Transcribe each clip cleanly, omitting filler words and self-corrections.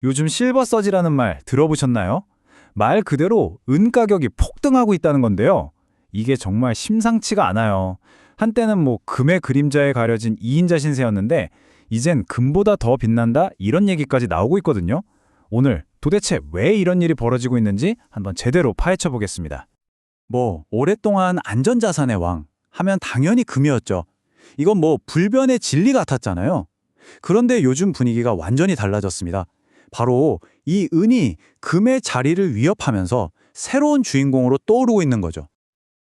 요즘 실버서지라는 말 들어보셨나요? 말 그대로 은 가격이 폭등하고 있다는 건데요. 이게 정말 심상치가 않아요. 한때는 금의 그림자에 가려진 2인자 신세였는데 이젠 금보다 더 빛난다 이런 얘기까지 나오고 있거든요. 오늘 도대체 왜 이런 일이 벌어지고 있는지 한번 제대로 파헤쳐 보겠습니다. 오랫동안 안전자산의 왕 하면 당연히 금이었죠. 이건 불변의 진리 같았잖아요. 그런데 요즘 분위기가 완전히 달라졌습니다. 바로 이 은이 금의 자리를 위협하면서 새로운 주인공으로 떠오르고 있는 거죠.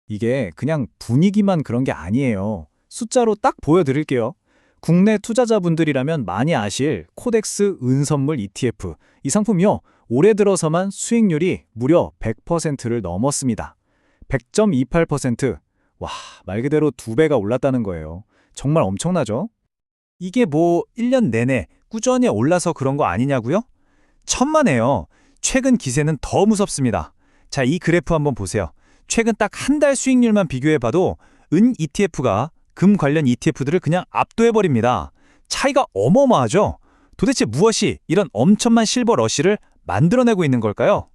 이게 그냥 분위기만 그런 게 아니에요. 숫자로 딱 보여드릴게요. 국내 투자자분들이라면 많이 아실 코덱스 은선물 ETF. 이 상품이요. 올해 들어서만 수익률이 무려 100%를 넘었습니다. 100.28%. 와, 말 그대로 2배가 올랐다는 거예요. 정말 엄청나죠? 이게 1년 내내 꾸준히 올라서 그런 거 아니냐고요? 천만에요. 최근 기세는 더 무섭습니다. 자, 이 그래프 한번 보세요. 최근 딱 한 달 수익률만 비교해봐도 은 ETF가 금 관련 ETF들을 그냥 압도해버립니다. 차이가 어마어마하죠? 도대체 무엇이 이런 엄청난 실버 러쉬를 만들어내고 있는 걸까요?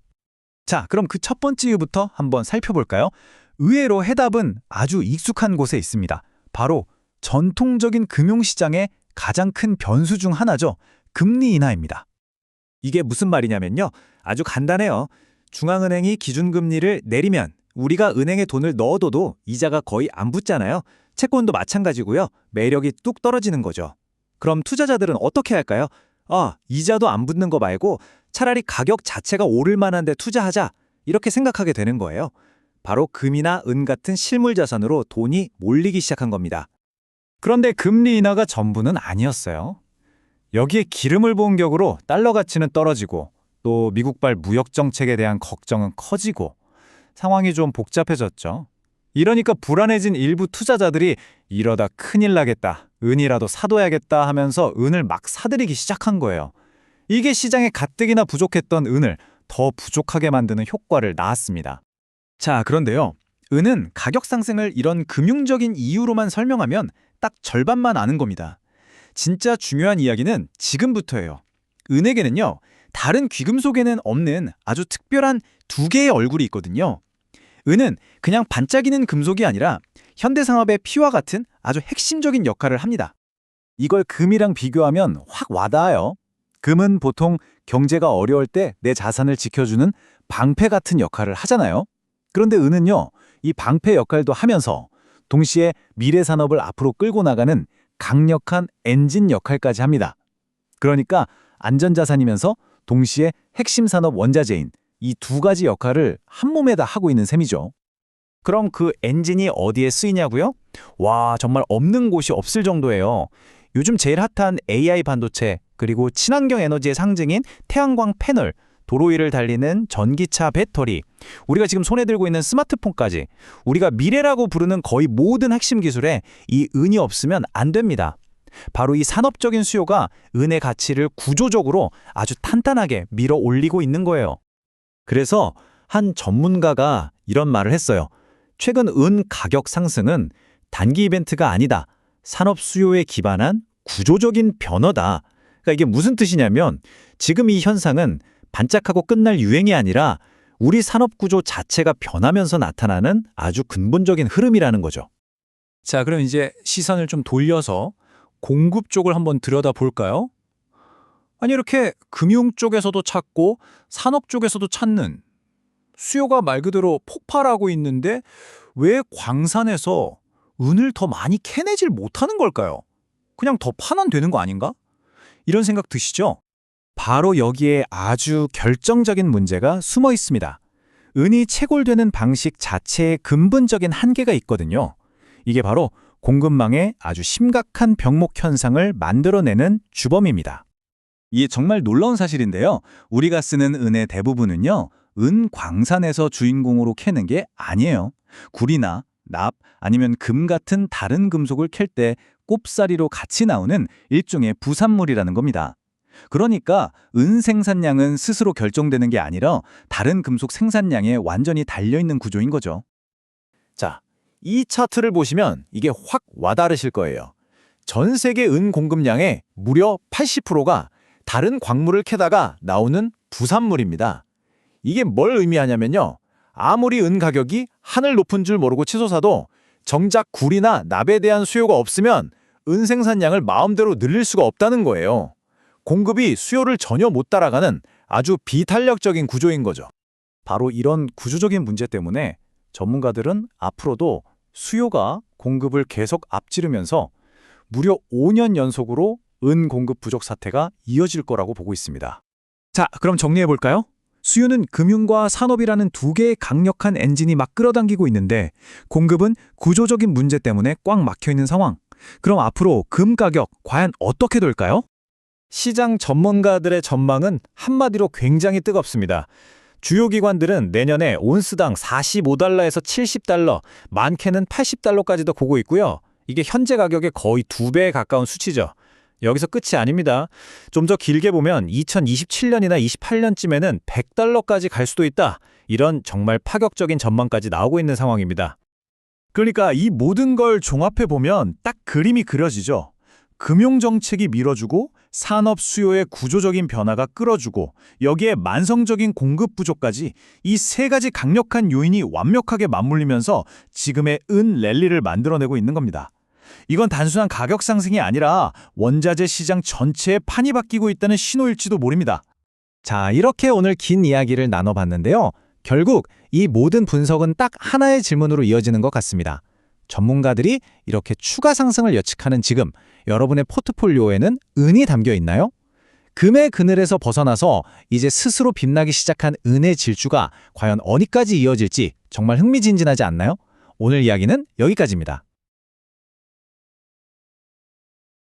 자, 그럼 그 첫 번째 이유부터 한번 살펴볼까요? 의외로 해답은 아주 익숙한 곳에 있습니다. 바로 전통적인 금융시장의 가장 큰 변수 중 하나죠. 금리 인하입니다. 이게 무슨 말이냐면요. 아주 간단해요. 중앙은행이 기준금리를 내리면 우리가 은행에 돈을 넣어둬도 이자가 거의 안 붙잖아요. 채권도 마찬가지고요. 매력이 뚝 떨어지는 거죠. 그럼 투자자들은 어떻게 할까요? 이자도 안 붙는 거 말고 차라리 가격 자체가 오를 만한데 투자하자. 이렇게 생각하게 되는 거예요. 바로 금이나 은 같은 실물 자산으로 돈이 몰리기 시작한 겁니다. 그런데 금리 인하가 전부는 아니었어요. 여기에 기름을 부은 격으로 달러 가치는 떨어지고 또 미국발 무역 정책에 대한 걱정은 커지고 상황이 좀 복잡해졌죠. 이러니까 불안해진 일부 투자자들이 이러다 큰일 나겠다, 은이라도 사둬야겠다 하면서 은을 막 사들이기 시작한 거예요. 이게 시장에 가뜩이나 부족했던 은을 더 부족하게 만드는 효과를 낳았습니다. 자, 그런데요. 은은 가격 상승을 이런 금융적인 이유로만 설명하면 딱 절반만 아는 겁니다. 진짜 중요한 이야기는 지금부터예요. 은에게는요, 다른 귀금속에는 없는 아주 특별한 2개의 얼굴이 있거든요. 은은 그냥 반짝이는 금속이 아니라 현대산업의 피와 같은 아주 핵심적인 역할을 합니다. 이걸 금이랑 비교하면 확 와닿아요. 금은 보통 경제가 어려울 때 내 자산을 지켜주는 방패 같은 역할을 하잖아요. 그런데 은은요, 이 방패 역할도 하면서 동시에 미래 산업을 앞으로 끌고 나가는 강력한 엔진 역할까지 합니다. 그러니까 안전자산이면서 동시에 핵심 산업 원자재인 이 2가지 역할을 한 몸에다 하고 있는 셈이죠. 그럼 그 엔진이 어디에 쓰이냐고요? 와, 정말 없는 곳이 없을 정도예요. 요즘 제일 핫한 AI 반도체, 그리고 친환경 에너지의 상징인 태양광 패널, 도로 위를 달리는 전기차 배터리, 우리가 지금 손에 들고 있는 스마트폰까지 우리가 미래라고 부르는 거의 모든 핵심 기술에 이 은이 없으면 안 됩니다. 바로 이 산업적인 수요가 은의 가치를 구조적으로 아주 탄탄하게 밀어 올리고 있는 거예요. 그래서 한 전문가가 이런 말을 했어요. 최근 은 가격 상승은 단기 이벤트가 아니다. 산업 수요에 기반한 구조적인 변화다. 그러니까 이게 무슨 뜻이냐면 지금 이 현상은 반짝하고 끝날 유행이 아니라 우리 산업 구조 자체가 변하면서 나타나는 아주 근본적인 흐름이라는 거죠. 자, 그럼 이제 시선을 좀 돌려서 공급 쪽을 한번 들여다볼까요? 아니, 이렇게 금융 쪽에서도 찾고 산업 쪽에서도 찾는 수요가 말 그대로 폭발하고 있는데 왜 광산에서 은을 더 많이 캐내질 못하는 걸까요? 그냥 더 파면 되는 거 아닌가? 이런 생각 드시죠? 바로 여기에 아주 결정적인 문제가 숨어 있습니다. 은이 채굴되는 방식 자체에 근본적인 한계가 있거든요. 이게 바로 공급망에 아주 심각한 병목 현상을 만들어내는 주범입니다. 이게 정말 놀라운 사실인데요. 우리가 쓰는 은의 대부분은요, 은 광산에서 주인공으로 캐는 게 아니에요. 구리나 납 아니면 금 같은 다른 금속을 캘 때 꼽사리로 같이 나오는 일종의 부산물이라는 겁니다. 그러니까 은 생산량은 스스로 결정되는 게 아니라 다른 금속 생산량에 완전히 달려있는 구조인 거죠. 자, 이 차트를 보시면 이게 확 와닿으실 거예요. 전 세계 은 공급량의 무려 80%가 다른 광물을 캐다가 나오는 부산물입니다. 이게 뭘 의미하냐면요. 아무리 은 가격이 하늘 높은 줄 모르고 치솟아도 정작 굴이나 납에 대한 수요가 없으면 은 생산량을 마음대로 늘릴 수가 없다는 거예요. 공급이 수요를 전혀 못 따라가는 아주 비탄력적인 구조인 거죠. 바로 이런 구조적인 문제 때문에 전문가들은 앞으로도 수요가 공급을 계속 앞지르면서 무려 5년 연속으로 은 공급 부족 사태가 이어질 거라고 보고 있습니다. 자, 그럼 정리해 볼까요? 수요는 금융과 산업이라는 두 개의 강력한 엔진이 막 끌어당기고 있는데 공급은 구조적인 문제 때문에 꽉 막혀 있는 상황. 그럼 앞으로 금 가격 과연 어떻게 될까요? 시장 전문가들의 전망은 한마디로 굉장히 뜨겁습니다. 주요 기관들은 내년에 온스당 45달러에서 70달러, 많게는 80달러까지도 보고 있고요. 이게 현재 가격의 거의 2배에 가까운 수치죠. 여기서 끝이 아닙니다. 좀 더 길게 보면 2027년이나 28년쯤에는 100달러까지 갈 수도 있다. 이런 정말 파격적인 전망까지 나오고 있는 상황입니다. 그러니까 이 모든 걸 종합해보면 딱 그림이 그려지죠. 금융정책이 밀어주고 산업 수요의 구조적인 변화가 끌어주고 여기에 만성적인 공급 부족까지 이 세 가지 강력한 요인이 완벽하게 맞물리면서 지금의 은 랠리를 만들어내고 있는 겁니다. 이건 단순한 가격 상승이 아니라 원자재 시장 전체의 판이 바뀌고 있다는 신호일지도 모릅니다. 자, 이렇게 오늘 긴 이야기를 나눠봤는데요. 결국 이 모든 분석은 딱 하나의 질문으로 이어지는 것 같습니다. 전문가들이 이렇게 추가 상승을 예측하는 지금 여러분의 포트폴리오에는 은이 담겨 있나요? 금의 그늘에서 벗어나서 이제 스스로 빛나기 시작한 은의 질주가 과연 어디까지 이어질지 정말 흥미진진하지 않나요? 오늘 이야기는 여기까지입니다.